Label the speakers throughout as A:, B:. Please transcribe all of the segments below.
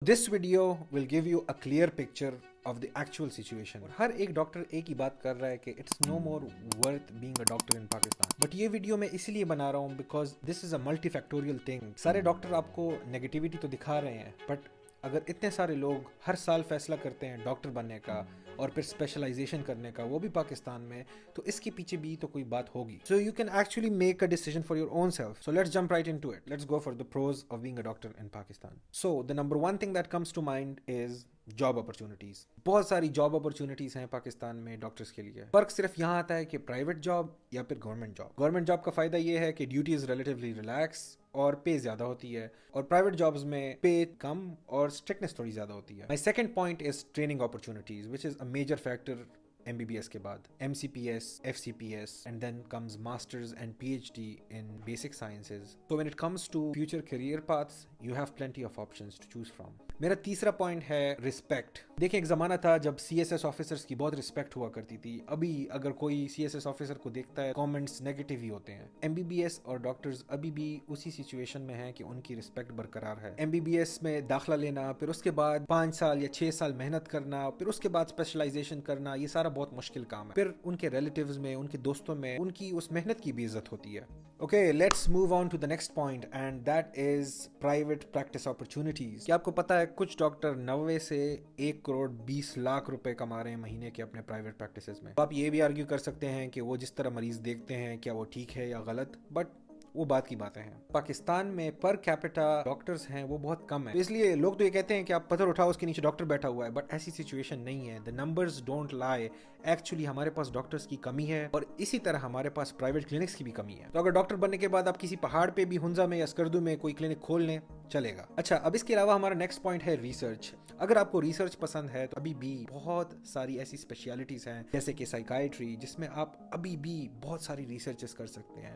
A: This video will give you a clear picture of the actual situation. ہر ایک doctor ایک ہی بات کر رہا ہے کہ it's no more worth being a doctor in Pakistan. But یہ ویڈیو میں اس لیے بنا رہا ہوں because this is a multifactorial thing. سارے ڈاکٹر آپ کو نیگیٹیوٹی تو دکھا رہے ہیں بٹ اگر اتنے سارے لوگ ہر سال فیصلہ کرتے ہیں ڈاکٹر بننے کا اور پھر اسپیشلائزیشن کرنے کا، وہ بھی پاکستان میں، تو اس کے پیچھے بھی تو کوئی بات ہوگی. So you can actually make a decision for your own self. So let's jump right into it. Let's go for the pros of being a doctor in Pakistan. So the number one thing that comes to mind is job opportunities. بہت ساری job opportunities ہیں پاکستان میں doctors کے لیے. فرق صرف یہاں آتا ہے کہ پرائیویٹ جاب یا پھر گورنمنٹ جاب. گورنمنٹ جاب کا فائدہ یہ ہے کہ ڈیوٹیز ریلیٹیولی ریلیکس اور پے زیادہ ہوتی ہے، اور پرائیویٹ جابز میں پے کم اور اسٹرکٹنس تھوڑی زیادہ ہوتی ہے. My second point is training opportunities which is a major factor. MBBS کے بعد MCPS, FCPS, and then comes masters and PhD in basic sciences. So when it comes to future career paths, you have plenty of options to choose from. میرا تیسرا point ہے respect. دیکھیں ایک زمانہ تھا جب CSS آفیسرز کی بہت رسپیکٹ ہوا کرتی تھی. ابھی اگر کوئی CSS آفیسر کو دیکھتا ہے کامنٹس نیگیٹو ہی ہوتے ہیں. MBBS اور ڈاکٹرز ابھی بھی اسی سچویشن میں ہیں کہ ان کی رسپیکٹ برقرار ہے. MBBS میں داخلہ لینا، پھر اس کے بعد 5 سال یا 6 سال محنت کرنا، پھر اس کے بعد اسپیشلائزیشن کرنا، یہ سارا بہت مشکل کام ہے. پھر ان کے ریلیٹیوز میں، ان کے دوستوں میں ان کی اس محنت کی بھی عزت ہوتی ہے. Okay, let's move on to the next point and that is private practice opportunities. کیا آپ کو پتا ہے کچھ ڈاکٹر 90 سے 1 کروڑ 20 لاکھ روپے کما رہے ہیں مہینے کے اپنے پرائیویٹ پریکٹسز میں. آپ یہ بھی آرگیو کر سکتے ہیں کہ وہ جس طرح مریض دیکھتے ہیں کیا وہ ٹھیک ہے یا غلط، بٹ وہ بات کی باتیں ہیں. پاکستان میں پر کیپٹا ڈاکٹرز ہیں وہ بہت کم ہیں، اس لیے لوگ تو یہ کہتے ہیں کہ آپ پتھر اٹھاؤ اس کے نیچے ڈاکٹر بیٹھا ہوا ہے، بٹ ایسی سچویشن نہیں ہے. the numbers don't lie. Actually ہمارے پاس ڈاکٹرز کی کمی ہے اور اسی طرح ہمارے پاس پرائیویٹ کلینکس کی بھی کمی ہے. تو اگر ڈاکٹر بننے کے بعد آپ کسی پہاڑ پہ بھی ہنزا میں یا اسکردو میں کوئی کلینک کھول لیں چلے گا. اچھا، اب اس کے علاوہ ہمارا نیکسٹ پوائنٹ ہے ریسرچ. اگر آپ کو ریسرچ پسند ہے تو ابھی بھی بہت ساری ایسی اسپیشلٹیز ہیں جیسے کہ سائیکائٹری، جس میں آپ ابھی بھی بہت ساری ریسرچز کر سکتے ہیں،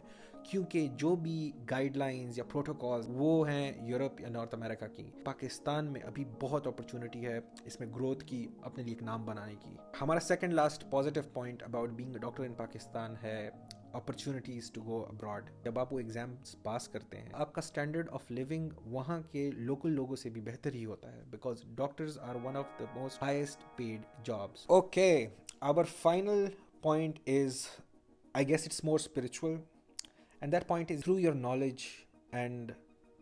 A: کیونکہ جو بھی گائیڈ لائنز یا پروٹوکالز وہ ہیں یورپ یا نارتھ امریکہ کی. پاکستان میں ابھی بہت اپرچونٹی ہے اس میں گروتھ کی، اپنے لیے ایک نام بنانے کی. ہمارا second last positive point about being a doctor in Pakistan ہے opportunities to go abroad. جب آپ وہ ایگزامس پاس کرتے ہیں آپ کا اسٹینڈرڈ آف لیونگ وہاں کے لوکل لوگوں سے بھی بہتر ہی ہوتا ہے، because doctors are one of the most highest paid jobs. Okay, our final point is, I guess it's more spiritual, and that point is through your knowledge and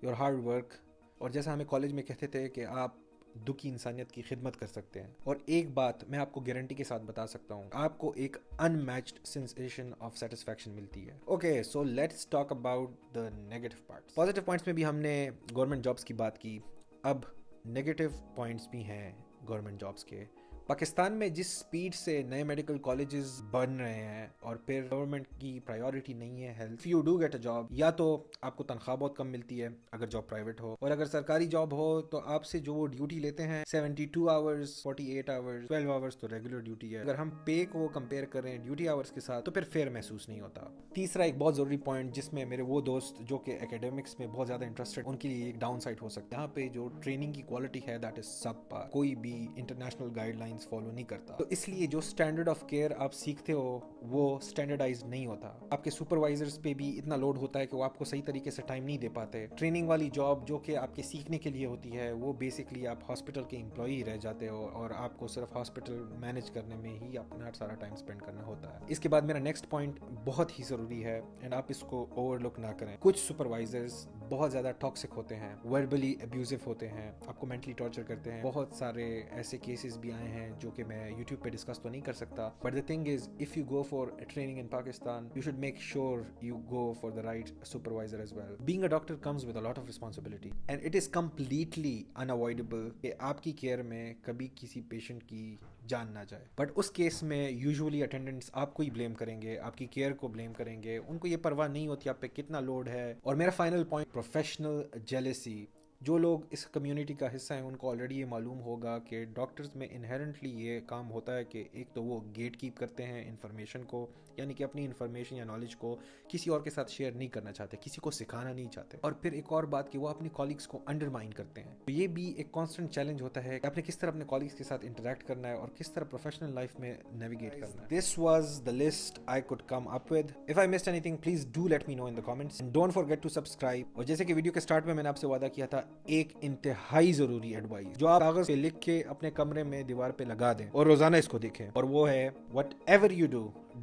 A: your hard work. اور جیسا ہمیں college میں کہتے تھے کہ آپ دکھی انسانیت کی خدمت کر سکتے ہیں. اور ایک بات میں آپ کو گارنٹی کے ساتھ بتا سکتا ہوں، آپ کو ایک ان میچڈ سینسیشن آف سیٹسفیکشن ملتی ہے. Okay, so let's talk about the negative parts. Positive points میں بھی ہم نے گورنمنٹ جابس کی بات کی، اب نیگیٹو پوائنٹس بھی ہیں گورنمنٹ جابس کے. پاکستان میں جس سپیڈ سے نئے میڈیکل کالجز بن رہے ہیں اور پھر گورنمنٹ کی پرائیورٹی نہیں ہے health. You do get a job, یا تو آپ کو تنخواہ بہت کم ملتی ہے اگر جاب پرائیویٹ ہو، اور اگر سرکاری جاب ہو تو آپ سے جو وہ ڈیوٹی لیتے ہیں 72 آورز، 48 آورز، 12 آورز تو ریگولر ڈیوٹی ہے. اگر ہم پے کو کمپیئر کریں ڈیوٹی آورز کے ساتھ تو پھر فیئر محسوس نہیں ہوتا. تیسرا ایک بہت ضروری پوائنٹ جس میں میرے وہ دوست جو کہ اکیڈمکس میں بہت زیادہ انٹرسٹڈ، ان کے لیے ایک ڈاؤن سائڈ ہو سکتا ہے. یہاں پہ جو ٹریننگ کی کوالٹی ہے دیٹ از سب پار، کوئی بھی انٹرنیشنل گائیڈ لائنس فالو نہیں کرتا. تو اس لیے جو اسٹینڈرڈ آف کیئر آپ سیکھتے ہو وہ اسٹینڈرڈائز نہیں ہوتا. آپ کے سپروائزرز پہ بھی اتنا لوڈ ہوتا ہے کہ وہ آپ کو صحیح طریقے سے ٹائم نہیں دے پاتے. ٹریننگ والی جاب جو کہ آپ کے سیکھنے کے لیے ہوتی ہے وہ بیسکلی آپ ہاسپٹل کے امپلائی رہ جاتے ہو اور آپ کو صرف ہاسپٹل مینیج کرنے میں ہی اپنا سارا ٹائم اسپینڈ کرنا ہوتا ہے. اس کے بعد میرا نیکسٹ پوائنٹ بہت ہی ضروری ہے اینڈ آپ اس کو اوور لک نہ کریں. کچھ سپروائزرز بہت زیادہ ٹاکسک ہوتے ہیں، وربلی ابیوزو ہوتے ہیں، آپ کو مینٹلی ٹارچر کرتے ہیں. بہت سارے ایسے کیسز بھی آئے ہیں جو کہ میں یوٹیوب پہ ڈسکس تو نہیں کر سکتا، but the thing is if you go for a training in Pakistan you should make sure you go for the right supervisor as well. Being a doctor comes with a lot of responsibility and it is completely unavoidable کہ آپ کی care میں کبھی کسی patient کی جان نہ جائے. But us case میں یوزولی اٹینڈنٹس آپ کو ہی بلیم کریں گے، آپ کی کیئر کو بلیم کریں گے، ان کو یہ پرواہ نہیں ہوتی آپ پہ کتنا لوڈ ہے. اور میرا فائنل پوائنٹ پروفیشنل جیلسی. جو لوگ اس کمیونٹی کا حصہ ہیں ان کو آلریڈی یہ معلوم ہوگا کہ ڈاکٹرز میں انہیرنٹلی یہ کام ہوتا ہے کہ ایک تو وہ گیٹ کیپ کرتے ہیں انفارمیشن کو، یعنی کہ اپنی انفارمیشن یا نالج کو کسی اور کے ساتھ شیئر نہیں کرنا چاہتے، کسی کو سکھانا نہیں چاہتے. اور پھر ایک اور بات کہ وہ اپنے کالیگس کو انڈرمائن کرتے ہیں. تو یہ بھی ایک کانسٹنٹ چیلنج ہوتا ہے کہ آپ نے کس طرح اپنے کالیگس کے ساتھ انٹریکٹ کرنا ہے اور کس طرح پروفیشنل لائف میں نیویگیٹ کرنا ہے. This was the list I could come up with. If I missed anything, please do let me know in the comments. And don't forget to subscribe. اور جیسے کہ ویڈیو کے سٹارٹ میں نے آپ سے وعدہ کیا تھا ایک انتہائی ضروری ایڈوائز جو آپ کاغذ پہ لکھ کے اپنے کمرے میں دیوار پہ لگا دیں اور روزانہ اس کو دیکھیں، اور وہ ہے whatever you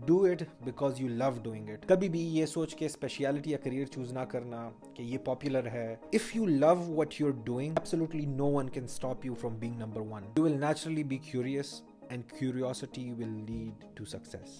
A: do it because you love doing it. کبھی بھی یہ سوچ کے اسپیشلٹی یا کریئر چوز نہ کرنا کہ یہ پاپولر ہے. If you love what you are doing absolutely no one can stop you from being number one. You will naturally be curious and curiosity will lead to success.